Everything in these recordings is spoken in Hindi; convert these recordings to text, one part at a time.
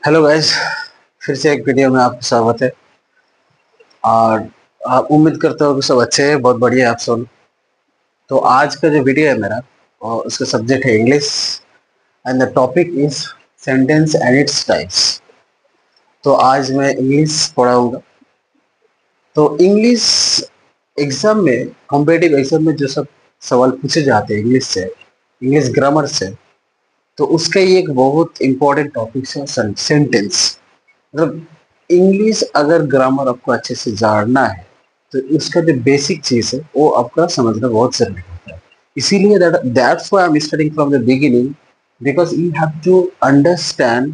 हेलो गाइस, फिर से एक वीडियो में आपका स्वागत है। और आप उम्मीद करते हो कि सब अच्छे हैं, बहुत बढ़िया आप सब। तो आज का जो वीडियो है मेरा, और उसका सब्जेक्ट है English and the topic is sentence and its types. तो आज मैं इंग्लिश पढ़ाऊंगा। तो इंग्लिश एग्जाम में, कॉम्पिटिटिव एग्जाम में जो सब सवाल पूछे जाते हैं इंग्लिश से, इंग्लिश ग्रामर से, तो उसका ये एक बहुत इंपॉर्टेंट टॉपिक है सेंटेंस। मतलब इंग्लिश अगर ग्रामर आपको अच्छे से जानना है तो उसका जो बेसिक चीज है वो आपका समझना बहुत जरूरी होता है। इसीलिए that's why I am starting from the beginning, because you have to understand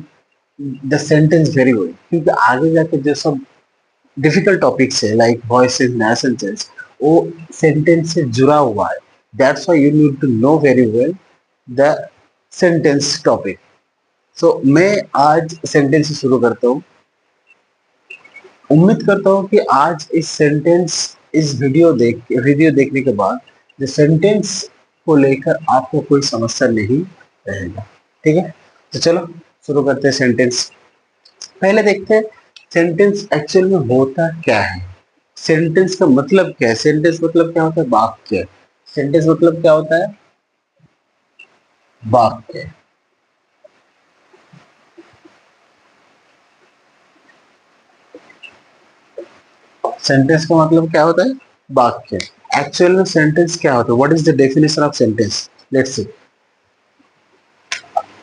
the sentence very well. क्योंकि आगे जाके जो सब डिफिकल्ट टॉपिक्स है लाइक वॉइसेस सेंटेंस, वो सेंटेंस से जुड़ा हुआ है। That's why you need to know very well the sentence topic. So मैं आज सेंटेंस से शुरू करता हूँ। उम्मीद करता हूँ कि आज इस वीडियो देखने के बाद जो सेंटेंस को लेकर आपको कोई समस्या नहीं रहेगा। ठीक है, तो चलो शुरू करते हैं सेंटेंस। पहले देखते हैं सेंटेंस एक्चुअल में होता क्या है। सेंटेंस का मतलब क्या है? सेंटेंस मतलब क्या होता है? वाक्य। सेंटेंस मतलब क्या होता है? वाक्य। सेंटेंस का मतलब क्या होता है? वाक्य। एक्चुअल में सेंटेंस क्या होता है? What is the definition of sentence? Let's see.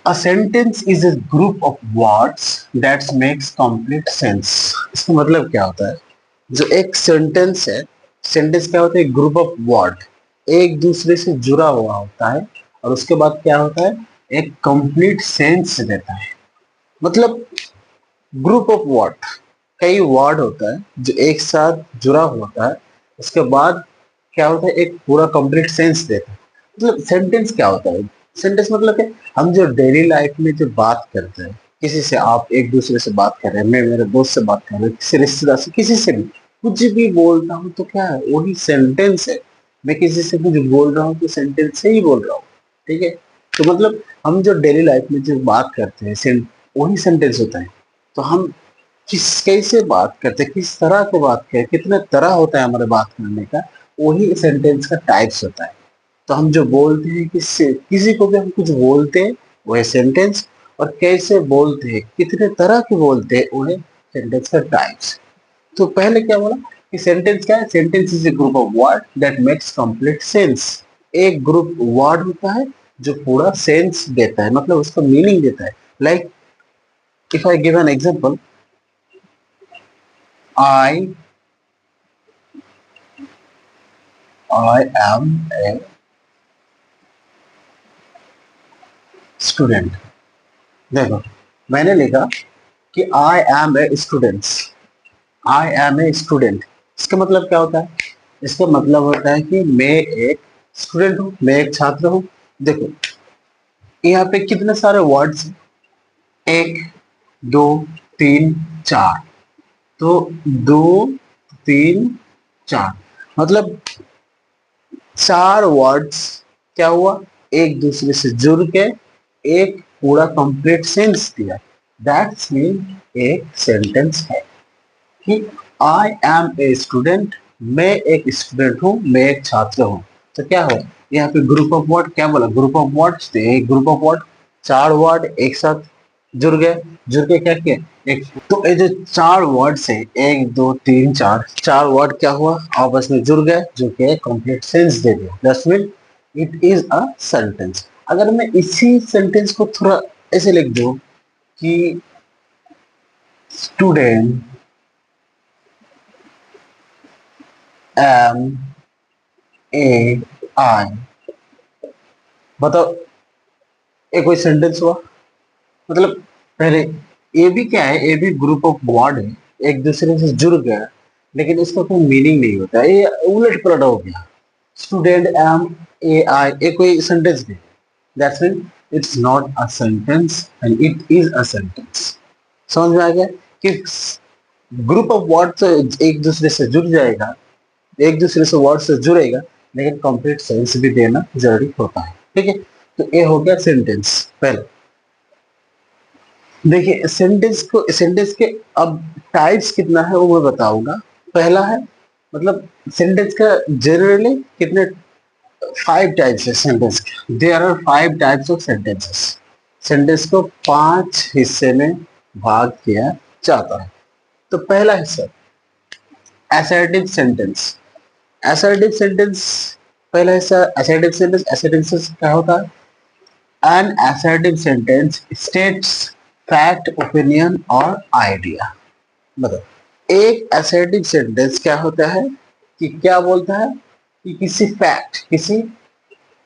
A sentence is a group of words that makes complete sense। इसका मतलब क्या होता है? जो एक सेंटेंस है, सेंटेंस क्या होता है? ग्रुप ऑफ वर्ड एक दूसरे से जुड़ा हुआ होता है, और उसके बाद क्या होता है? एक कंप्लीट सेंस देता है। मतलब ग्रुप ऑफ वर्ड, कई वर्ड होता है जो एक साथ जुड़ा होता है, उसके बाद क्या होता है? एक पूरा कंप्लीट सेंस देता है। मतलब सेंटेंस क्या होता है? सेंटेंस मतलब क्या? हम जो डेली लाइफ में जो बात करते हैं, किसी से आप एक दूसरे से बात कर रहे हैं, मैं मेरे दोस्त से बात कर रहा हूँ, किसी रिश्तेदार से, किसी से भी कुछ भी बोलता हूँ तो क्या है? वही सेंटेंस है। मैं किसी से कुछ बोल रहा हूँ तो सेंटेंस से ही बोल रहा हूँ। ठीक है, तो मतलब हम जो डेली लाइफ में जो बात करते हैं वही सेंटेंस होता है। तो हम कैसे बात करते हैं, किस तरह से बात करें, कितने तरह होता है हमारे बात करने का, वही सेंटेंस का टाइप्स होता है। तो हम जो बोलते हैं, किसी को भी हम कुछ बोलते हैं, वह सेंटेंस। और कैसे बोलते हैं, कितने तरह के बोलते हैं, वह सेंटेंस का टाइप्स। तो पहले क्या बोला कि सेंटेंस क्या है? Sentence is a group of word that makes complete sense. एक ग्रुप वर्ड होता है जो पूरा सेंस देता है, मतलब उसका मीनिंग देता है। Like if I give an example, I I am a student. देखो, मैंने लिखा कि I am a student. I am a student, इसका मतलब क्या होता है? इसका मतलब होता है कि मैं एक स्टूडेंट हूँ, मैं एक छात्र हूँ। देखो, यहाँ पे कितने सारे वर्ड्स? एक, दो, तीन, चार। तो दो, तीन, चार, मतलब चार वर्ड्स क्या हुआ? एक दूसरे से जुड़ के एक पूरा कंप्लीट सेंस दिया। दैट्स मीन एक सेंटेंस है कि आई एम ए स्टूडेंट, मैं एक स्टूडेंट हूँ, मैं एक छात्र हूँ। तो क्या हो? यहाँ पे ग्रुप ऑफ वर्ड क्या बोला? ग्रुप ऑफ वर्ड्स थे, एक ग्रुप ऑफ वर्ड, चार वर्ड एक साथ जुड़ गए। जुड़ के क्या किया? एक, तो ये जो चार वर्ड्स है, एक दो तीन चार, चार वर्ड क्या हुआ? आपस में जुड़ गए, जो कि कंप्लीट सेंस दे दिया। That's mean it is a sentence. अगर मैं इसी सेंटेंस को थोड़ा ऐसे लिख दूं कि स्टूडेंट एम ए आई, बताओ ये कोई सेंटेंस हुआ? मतलब पहले ए भी क्या है? ए भी ग्रुप ऑफ वर्ड है, एक दूसरे से जुड़ गया, लेकिन इसका कोई मीनिंग नहीं होता, ये उलट पलट हो गया। स्टूडेंट एम ए आई, ये कोई सेंटेंस नहीं। That's mean it's not a sentence and it is a sentence. समझ में आ गया कि ग्रुप ऑफ वर्ड से एक दूसरे से जुड़ जाएगा, एक दूसरे से वर्ड से जुड़ेगा, लेकिन कंप्लीट सेंस भी देना जरूरी होता है। ठीक है, तो ये हो गया सेंटेंस पहले। देखिए सेंटेंस के अब टाइप्स कितना है वो मैं बताऊंगा। पहला है मतलब सेंटेंस का जनरली कितने 5 टाइप्स है सेंटेंस के। There are 5 types of sentences. Sentence को 5 हिस्से में भाग किया जाता है। तो पहला हिस्सा असर्टिव सेंटेंस। असर्टिव सेंटेंस पहला हिस्सा असर्टिव सेंटेंस। असर्टिव सेंटेंस क्या होता है? An assertive sentence states fact, opinion और idea। मतलब एक assertive sentence क्या होता है कि क्या बोलता है कि किसी फैक्ट, किसी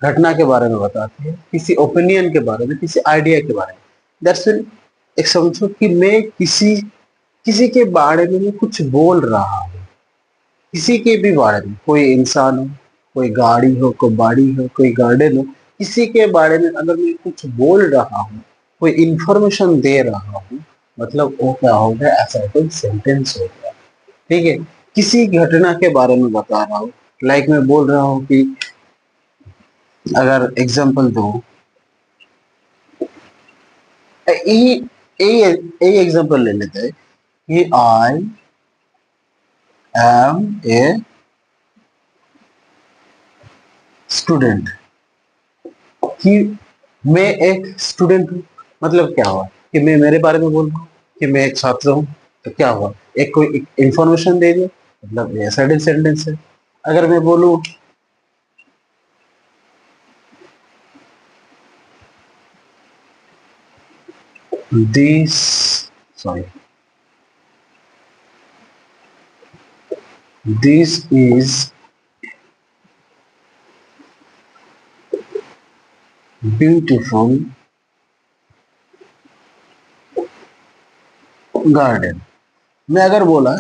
घटना के बारे में बताती है, किसी ओपिनियन के बारे में, किसी आइडिया के बारे में। दैट्स मीन एक समझो कि मैं किसी किसी के बारे में मैं कुछ बोल रहा हूँ, किसी के भी बारे में, कोई इंसान हो, कोई गाड़ी हो, कोई बाड़ी हो, कोई गार्डन हो, किसी के बारे में अगर मैं कुछ बोल रहा हूँ, कोई इंफॉर्मेशन दे रहा हूँ, मतलब वो क्या हो गया? असर्टिव सेंटेंस हो गया। ठीक है। किसी घटना के बारे में बता रहा हूँ, लाइक मैं बोल रहा हूँ कि अगर एग्जांपल दो, एग्जांपल ले लेते हैं कि आई एम ए स्टूडेंट, कि मैं एक स्टूडेंट हूँ। मतलब क्या हुआ कि मैं मेरे बारे में बोल रहा हूँ कि मैं एक छात्र हूँ। तो क्या हुआ? एक कोई इंफॉर्मेशन दे दिया, मतलब ये सर्टेन सेंटेंस है। अगर मैं बोलूँ this sorry this is beautiful garden. मैं अगर बोला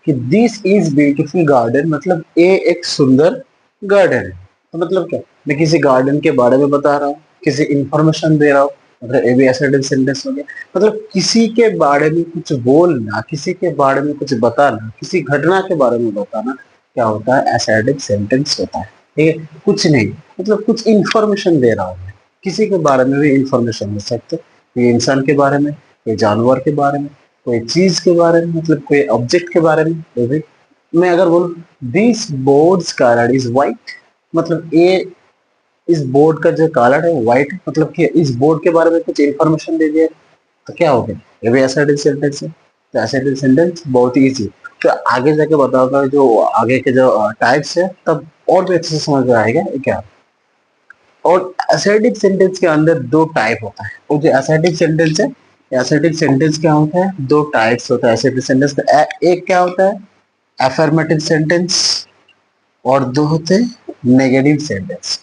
कि दिस इज ब्यूटीफुल गार्डन, मतलब ये एक सुंदर गार्डन है। तो मतलब क्या? मैं किसी गार्डन के बारे में बता रहा हूँ, किसी इंफॉर्मेशन दे रहा हूँ, मतलब ये भी असर्टिव सेंटेंस हो गया। मतलब किसी के बारे में कुछ बोलना, किसी के बारे में कुछ बताना, किसी घटना के बारे में बताना क्या होता है? असर्टिव सेंटेंस होता है। ठीक है। कुछ नहीं, मतलब कुछ इंफॉर्मेशन दे रहा हूँ मैं, किसी के बारे में भी इंफॉर्मेशन दे सकते हैं। कोई इंसान के बारे में, कोई जानवर के बारे में, कोई चीज के बारे में, मतलब कोई ऑब्जेक्ट के बारे में। वो भी मैं अगर बोलूं this boards colour is white, मतलब ये इस बोर्ड का जो कलर है वो व्हाइट है, मतलब कि इस बोर्ड के बारे में कुछ इंफॉर्मेशन दे दिया। तो क्या हो गया? ये भी असर्टिव सेंटेंस है। तो असर्टिव सेंटेंस बहुत ही इजी। तो आगे जाके बताऊंगा जो आगे के जो टाइप्स है, तब और भी अच्छे से समझ में आएगा ये क्या। और असर्टिव सेंटेंस के अंदर दो टाइप होता है। वो जो असर्टिव सेंटेंस है, असर्टिव सेंटेंस क्या होता है? दो टाइप्स होता है असर्टिव सेंटेंस का। एक क्या होता है? अफर्मेटिव सेंटेंस, और दो होते हैं नेगेटिव सेंटेंस।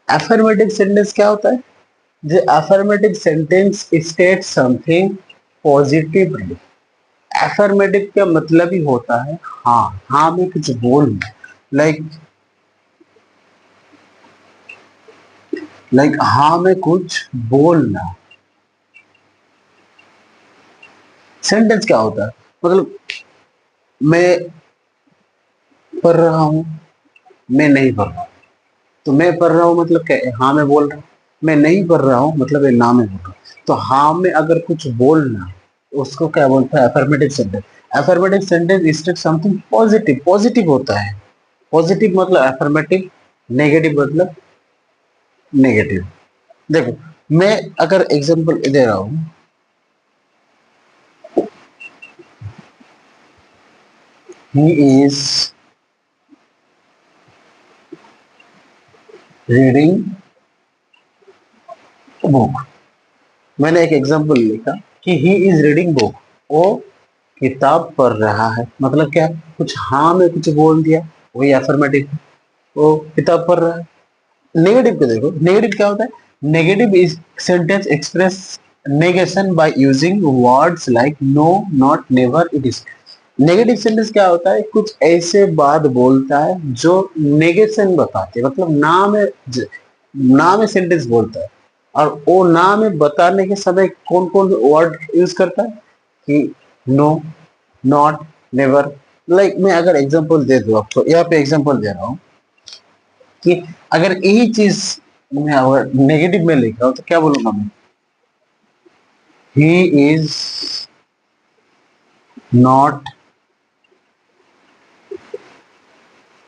अफर्मेटिव सेंटेंस क्या होता है? जो affirmative sentence state something positively. Affirmative का मतलब ही होता है हाँ, हाँ में कुछ बोलना। लाइक हाँ में कुछ बोलना। सेंटेंस क्या होता है? मतलब मैं पढ़ रहा हूँ, मैं नहीं पढ़ रहा हूँ। तो मैं पढ़ रहा हूँ मतलब क्या है? हाँ मैं बोल रहा हूँ। मैं नहीं पढ़ रहा हूँ मतलब ये ना मैं बोल रहा हूँ। तो हाँ में अगर कुछ बोलना, उसको क्या बोलता है? Affirmative sentence. Affirmative sentence state something positive. Positive होता है। पॉजिटिव मतलब अफर्मेटिव, नेगेटिव मतलब नेगेटिव। देखो मैं अगर एग्जांपल दे रहा हूँ, ही इज रीडिंग बुक। मैंने एक एग्जांपल लिखा कि ही इज रीडिंग बुक, वो किताब पढ़ रहा है। मतलब क्या? कुछ हाँ में कुछ बोल दिया, वही अफर्मेटिव। वो किताब पढ़ रहा है। नेगेटिव को देखो, नेगेटिव क्या होता है? Negative is sentence express negation by using words like no, not, never, it is. Negative sentence क्या होता है? कुछ ऐसे बात बोलता है जो नेगेशन बताते हैं, मतलब ना में सेंटेंस बोलता है। और वो ना में बताने के समय कौन कौन वर्ड यूज करता है? कि नो, नॉट, नेवर। लाइक मैं अगर एग्जांपल दे दूं आपको, यहाँ पे एग्जांपल दे रहा हूँ कि अगर यही चीज मैं नेगेटिव में लिख रहा हूँ तो क्या बोलूंगा मैं? He is not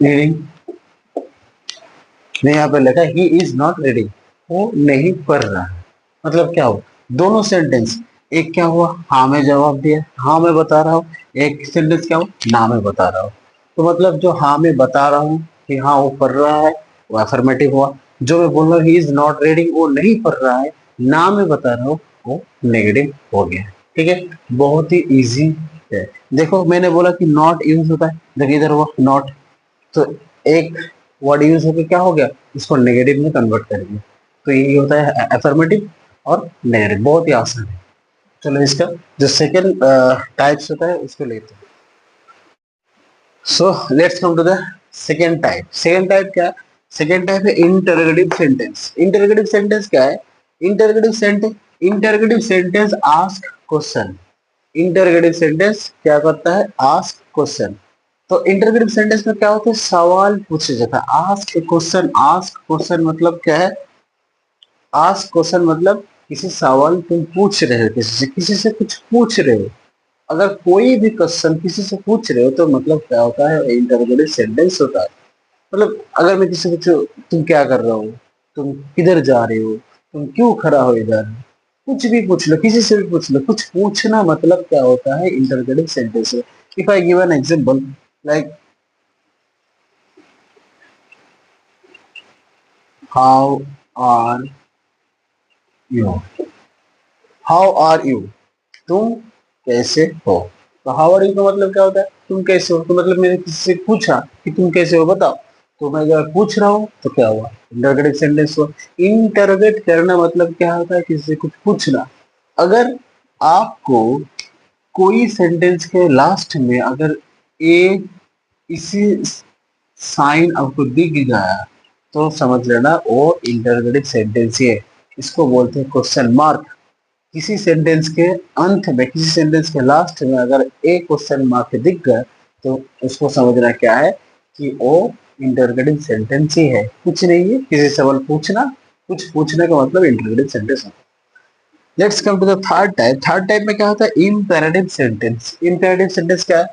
reading. नहीं, यहाँ पे लिखा ही इज नॉट रीडिंग, वो नहीं पढ़ रहा है। मतलब क्या हुआ, दोनों सेंटेंस, एक क्या हुआ, हाँ मैं जवाब दिया, हाँ मैं बता रहा हूँ, एक सेंटेंस क्या हुआ, ना मैं बता रहा हूँ। तो मतलब जो हाँ मैं बता रहा हूँ कि हाँ वो पढ़ रहा है, वो अफर्मेटिव हुआ। जो मैं बोल रहा हूँ ही इज नॉट रीडिंग, वो नहीं पढ़ रहा है, ना मैं बता रहा हूँ, वो नेगेटिव हो गया। ठीक है, बहुत ही इजी है। देखो मैंने बोला कि नॉट यूज होता है, देखिए इधर हुआ नॉट, तो एक वर्ड यूज होकर क्या हो गया, इसको नेगेटिव में कन्वर्ट कर दिया। तो यही होता है अफर्मेटिव और नेगेटिव, बहुत ही आसान है। चलो इसका जो सेकंड टाइप्स होता है उसको लेते हैं। So let's come to the second type. Second type क्या है, सेकंड टाइप है इंटरोगेटिव सेंटेंस। इंटरोगेटिव सेंटेंस क्या है, interrogative sentence, interrogative sentence ask question. Interrogative sentence क्या करता है, आस्क क्वेश्चन। तो इंटरोगेटिव सेंटेंस में क्या होता है, सवाल पूछा जाता है, आस्क क्वेश्चन। आस्क क्वेश्चन मतलब क्या है, आस्क क्वेश्चन मतलब किसी सवाल तुम पूछ रहे हो, किसी से कुछ पूछ रहे हो। अगर कोई भी क्वेश्चन किसी से पूछ रहे हो तो मतलब क्या होता है, इंटरोगेटिव सेंटेंस होता है। मतलब अगर मैं किसी से पूछूं तुम क्या कर रहे हो, तुम किधर जा रहे हो, तुम क्यों खड़ा हो इधर, कुछ भी पूछ लो, किसी से भी पूछ लो, कुछ पूछना मतलब क्या होता है, इंटरोगेटिव सेंटेंस है। If I give an example like how are you, how are you, तुम कैसे हो। तो हाउ आर यू का मतलब क्या होता है, तुम कैसे हो। तो मतलब मैंने किसी से पूछा कि तुम कैसे हो बताओ, तो मैं जब पूछ रहा हूँ तो क्या हुआ, इंटरोगेटिव सेंटेंस हुआ। इंटरोगेट करना मतलब क्या होता है, किसी से कुछ पूछना। अगर आपको कोई सेंटेंस के लास्ट में अगर ए इसी साइन आपको दिख गया तो समझ लेना वो इंटरोगेटिव सेंटेंस ही है। इसको बोलते हैं क्वेश्चन मार्क। किसी सेंटेंस के अंत में, किसी सेंटेंस के लास्ट में अगर एक क्वेश्चन मार्क दिख गया तो उसको समझना क्या है कि वो इंटरोगेटिव सेंटेंस ही है, कुछ नहीं है। किसी सवाल पूछना, कुछ पूछने का मतलब इंटरोगेटिव सेंटेंस है। Let's come to the third type. Third type में क्या होता है, इम्पेरेटिव सेंटेंस। इम्पेरेटिव सेंटेंस क्या है,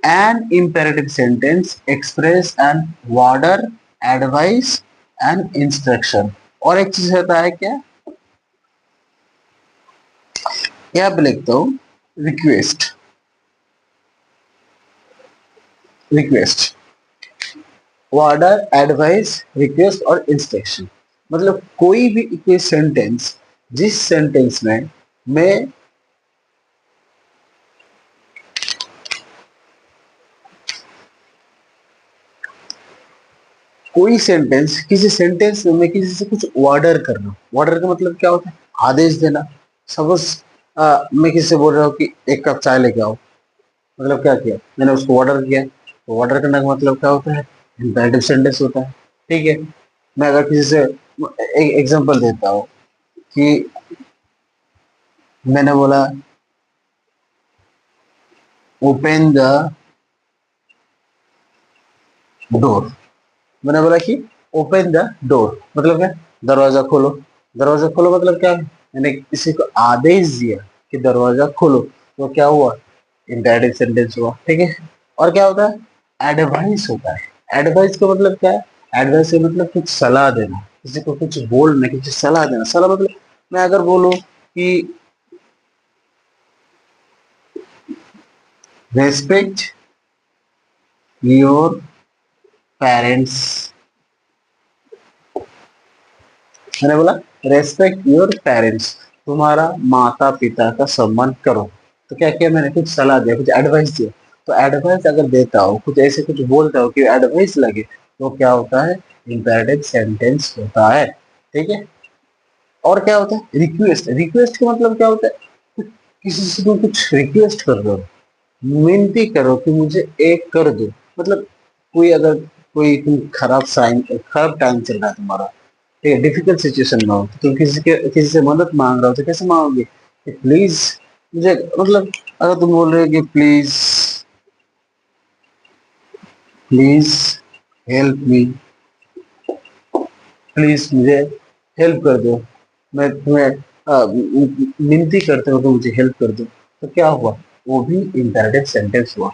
an imperative sentence express an order advice and instruction. और एक चीज होता है क्या, यहाँ पे लिखता हूँ request. Request, order, advice, request और इंस्ट्रक्शन। मतलब कोई भी कोई सेंटेंस जिस सेंटेंस में मैं कोई सेंटेंस, किसी सेंटेंस में मैं किसी से कुछ ऑर्डर कर रहा हूँ। ऑर्डर का मतलब क्या होता है, आदेश देना। सपोज मैं किसी से बोल रहा हूँ कि एक कप चाय लेके आओ, मतलब क्या किया, मैंने उसको ऑर्डर किया। तो ऑर्डर करने का मतलब क्या होता है, इम्पेरेटिव सेंटेंस होता है। ठीक है, मैं अगर किसी से एक एग्जांपल देता हूँ कि मैंने बोला ओपन द डोर। मैंने बोला कि ओपन द डोर मतलब क्या, दरवाजा खोलो। दरवाजा खोलो मतलब क्या है, मैंने किसी को आदेश दिया कि दरवाजा खोलो, तो क्या हुआ, इम्पेरेटिव सेंटेंस हुआ। ठीक है, और क्या होता है, एडवाइस होता है। एडवाइस का मतलब क्या है, एडवाइस का मतलब कुछ सलाह देना, किसी को कुछ बोलना, किसी सलाह देना। सलाह मतलब मैं अगर बोलूं कि रेस्पेक्ट योर पेरेंट्स, मैंने बोला रेस्पेक्ट योर पेरेंट्स, तुम्हारा माता पिता का सम्मान करो। तो क्या किया, मैंने कुछ सलाह दिया, कुछ एडवाइस दिया। तो एडवाइस अगर देता हो, कुछ ऐसे कुछ बोलता हो कि एडवाइस लगे, तो क्या होता है, इम्पेरेटिव सेंटेंस होता है। ठीक है, और क्या होता है, रिक्वेस्ट। रिक्वेस्ट का मतलब क्या होता है, किसी से तुम कुछ रिक्वेस्ट कर रहे हो, विनती करो कि मुझे एक कर दो। मतलब कोई अगर कोई तुम खराब साइन, खराब टाइम चल रहा है तुम्हारा, ठीक है, डिफिकल्ट सिचुएशन में हो, तो तुम किसी से मदद मांग रहे हो तो कैसे मांगोगे कि प्लीज मुझे, मतलब अगर तुम बोल रहे हो कि please, please help me, please मुझे हेल्प कर दो, मैं तुम्हें मिनती करते हो कि मुझे हेल्प कर दो, तो क्या हुआ, वो भी इम्पेरेटिव सेंटेंस हुआ।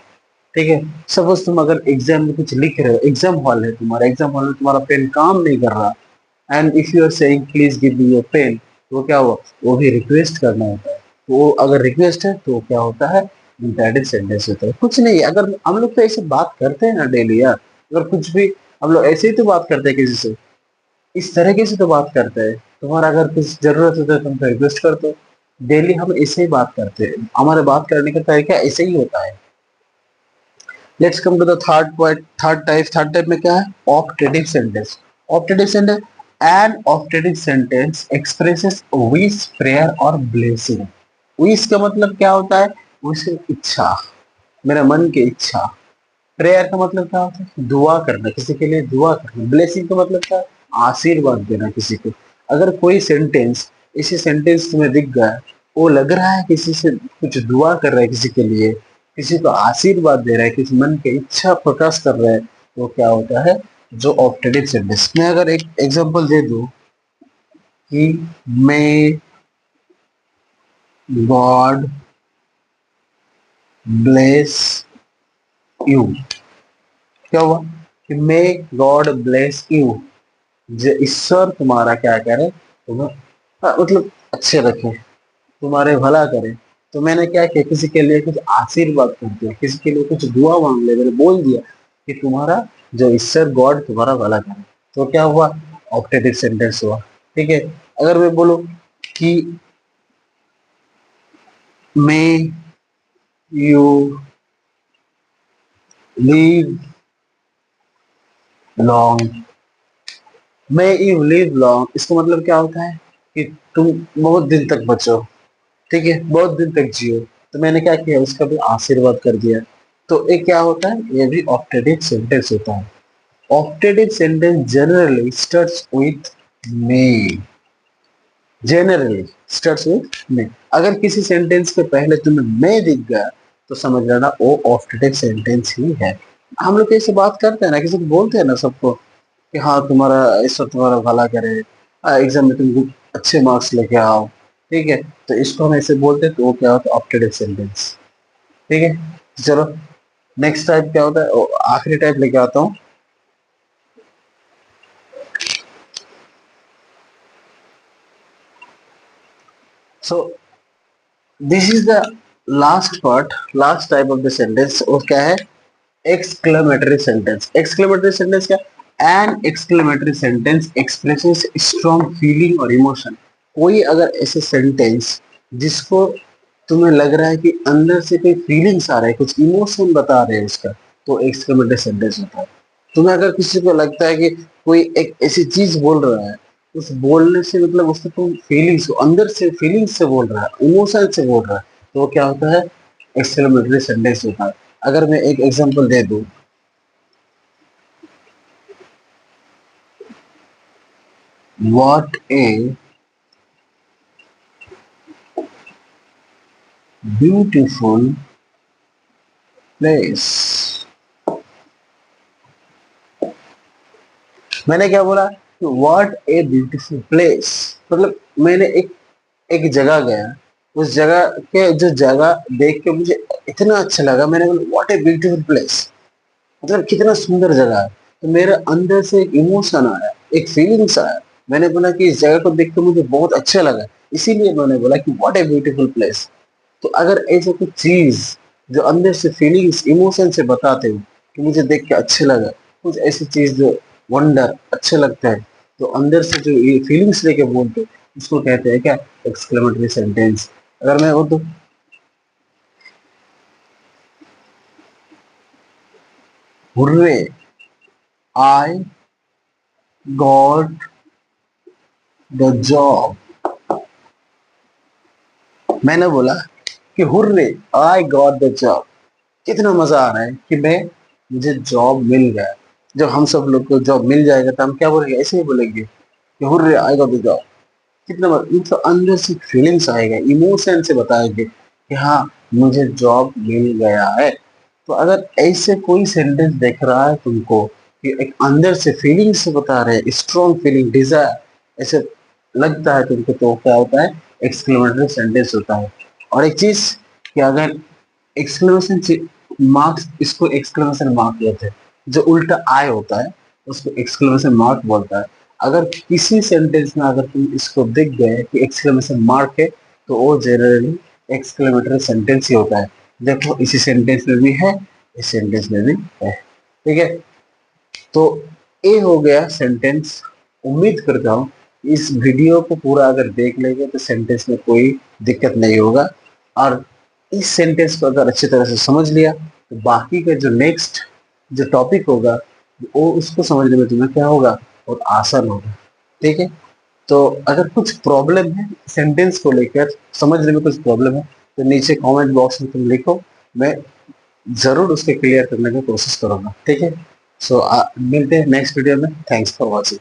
ठीक है। सपोज तुम अगर एग्जाम में कुछ लिख रहे हो, एग्जाम हॉल है तुम्हारा, एग्जाम हॉल में तुम्हारा पेन काम नहीं कर रहा, and if you are saying please give me your pen, तो क्या हुआ, वो भी रिक्वेस्ट करना होता है। तो वो अगर रिक्वेस्ट है तो क्या होता है, इम्पेरेटिव सेंटेंस होता है। कुछ नहीं, अगर हम लोग तो ऐसे बात करते हैं ना डेली यार, अगर कुछ भी हम लोग ऐसे ही तो बात करते हैं किसी से, इस तरीके से तो बात करते हैं। तुम्हारा अगर कुछ जरूरत हो तो तुम रिक्वेस्ट करते हो। डेली हम ऐसे ही बात करते हैं, हमारे बात करने का तरीका ऐसे ही होता है। Let's come to the third point, third type में क्या है, optative sentence. Optative sentence, an optative sentence expresses wish, prayer और ब्लेसिंग। विश का मतलब क्या होता है, विश इच्छा, मेरा मन की इच्छा। प्रेयर का मतलब क्या होता है, दुआ करना, किसी के लिए दुआ करना। ब्लेसिंग का मतलब क्या है, आशीर्वाद देना किसी को। अगर कोई सेंटेंस, इसी सेंटेंस तुम्हें दिख गया, वो लग रहा है किसी से कुछ दुआ कर रहा है किसी के लिए, किसी को आशीर्वाद दे रहा है, किसी मन की इच्छा प्रकाश कर रहा है, तो क्या होता है, जो ऑप्टेटिव सेंटेंस। मैं अगर एक एग्जांपल दे दूं कि मे गॉड ब्लेस यू, क्या हुआ, कि मे गॉड ब्लेस यू, ईश्वर तुम्हारा क्या करे, तुम्हें मतलब अच्छे रखे, तुम्हारे भला करे। तो मैंने क्या किया, किसी के लिए कुछ आशीर्वाद कर दिया, किसी के लिए कुछ दुआ मांग ले, मैंने बोल दिया कि तुम्हारा जो ईश्वर गॉड तुम्हारा भला करे, तो क्या हुआ, ऑप्टेटिव सेंटेंस हुआ। ठीक है। अगर मैं बोलूं कि may you leave long, may you leave long, इसका मतलब क्या होता है कि तुम बहुत दिन तक बचो, ठीक है, बहुत दिन तक जियो। तो मैंने क्या किया, उसका भी आशीर्वाद कर दिया। तो ये क्या होता है, ये भी ऑप्टेटिव सेंटेंस होता है। Optative sentence generally starts with may, generally starts with may. अगर किसी सेंटेंस के पहले तुम्हें मे दिख गया, तो समझ लेना वो ऑप्टेटिव सेंटेंस ही है। हम लोग कैसे बात करते हैं ना, किसी को बोलते हैं ना सबको कि हाँ तुम्हारा ईश्वर तुम्हारा भला करे, एग्जाम में तुम अच्छे मार्क्स लेके आओ, ठीक है, तो इसको हम ऐसे बोलते हैं, तो वो क्या होता है, ऑप्टेटिव सेंटेंस। ठीक है। चलो नेक्स्ट टाइप क्या होता है, आखिरी टाइप लेके आता हूँ। So this is the last part, last type of the sentence, और क्या है, एक्सक्लेमेटरी सेंटेंस। एक्सक्लेमेटरी सेंटेंस क्या, an exclamatory sentence expresses strong feeling और इमोशन। कोई अगर ऐसे सेंटेंस जिसको तुम्हें लग रहा है कि अंदर से कोई फीलिंग्स आ रहा है, कुछ इमोशन बता रहे हैं उसका, तो एक्सक्लेमेटरी सेंटेंस होता है। तुम्हें अगर किसी को लगता है कि कोई एक ऐसी चीज बोल रहा है, उस बोलने से मतलब उसको तुम फीलिंग्स, अंदर से फीलिंग्स से बोल रहा है, इमोशन से बोल रहा है, तो वो क्या होता है, एक्सक्लेमेटरी सेंटेंस होता है। अगर मैं एक एग्जांपल दे दूं, व्हाट ए ब्यूटीफुल प्लेस, मैंने क्या बोला, व्हाट ए ब्यूटीफुल प्लेस, मतलब मैंने एक एक जगह गया, उस जगह के जो जगह देख के मुझे इतना अच्छा लगा, मैंने बोला व्हाट ए ब्यूटीफुल प्लेस, मतलब कितना सुंदर जगह है। तो मेरे अंदर से एक इमोशन आया, एक फीलिंग्स आया, मैंने बोला कि इस जगह को देख के मुझे बहुत अच्छा लगा, इसीलिए मैंने बोला कि व्हाट ए ब्यूटीफुल प्लेस। तो अगर ऐसे कुछ चीज जो अंदर से फीलिंग्स इमोशन से बताते हो कि मुझे देख के अच्छे लगा, कुछ ऐसी चीज जो वंडर अच्छे लगता है, तो अंदर से जो ये फीलिंग्स लेके बोलते हो, उसको कहते हैं क्या, एक्सक्लेमेटरी सेंटेंस। अगर मैं बोलूं, hurray I got the job, मैंने बोला कि hurray I got the job, कितना मजा आ रहा है कि मैं, मुझे जॉब मिल गया। जब हम सब लोग को जॉब मिल जाएगा तो हम क्या बोलेंगे, ऐसे ही बोलेंगे कि hurray I got the job. कितना मतलब अंदर से फीलिंग्स आएगा, इमोशन से बताएंगे कि हाँ मुझे जॉब मिल गया है। तो अगर ऐसे कोई सेंटेंस देख रहा है तुमको कि एक अंदर से फीलिंग्स से बता रहे हैं, स्ट्रॉन्ग फीलिंग डिजायर, ऐसे लगता है तुमको, तो क्या होता है, एक्सक्लेमेटरी सेंटेंस होता है। और एक चीज कि अगर एक्सक्लेमेशन मार्क्स, इसको एक्सक्लेमेशन मार्क कहते हैं, जो उल्टा आय होता है उसको एक्सक्लेमेशन मार्क बोलता है। अगर किसी सेंटेंस में अगर तुम इसको दिख गए कि एक्सक्लेमेशन मार्क है तो वो जनरली एक्सक्लेमेटरी सेंटेंस ही होता है। देखो इसी सेंटेंस में भी है, इस सेंटेंस में भी है। ठीक है, तो ये हो गया सेंटेंस। उम्मीद करता हूँ इस वीडियो को पूरा अगर देख लेंगे तो सेंटेंस में कोई दिक्कत नहीं होगा, और इस सेंटेंस को अगर अच्छी तरह से समझ लिया तो बाकी का जो नेक्स्ट जो टॉपिक होगा वो उसको समझने में तुम्हें क्या होगा, और आसान होगा। ठीक है, तो अगर कुछ प्रॉब्लम है सेंटेंस को लेकर, समझने में कुछ प्रॉब्लम है तो नीचे कमेंट बॉक्स में तुम लिखो, मैं जरूर उसके क्लियर करने की कोशिश करूंगा। ठीक है, सो मिलते हैं नेक्स्ट वीडियो में। Thanks for watching.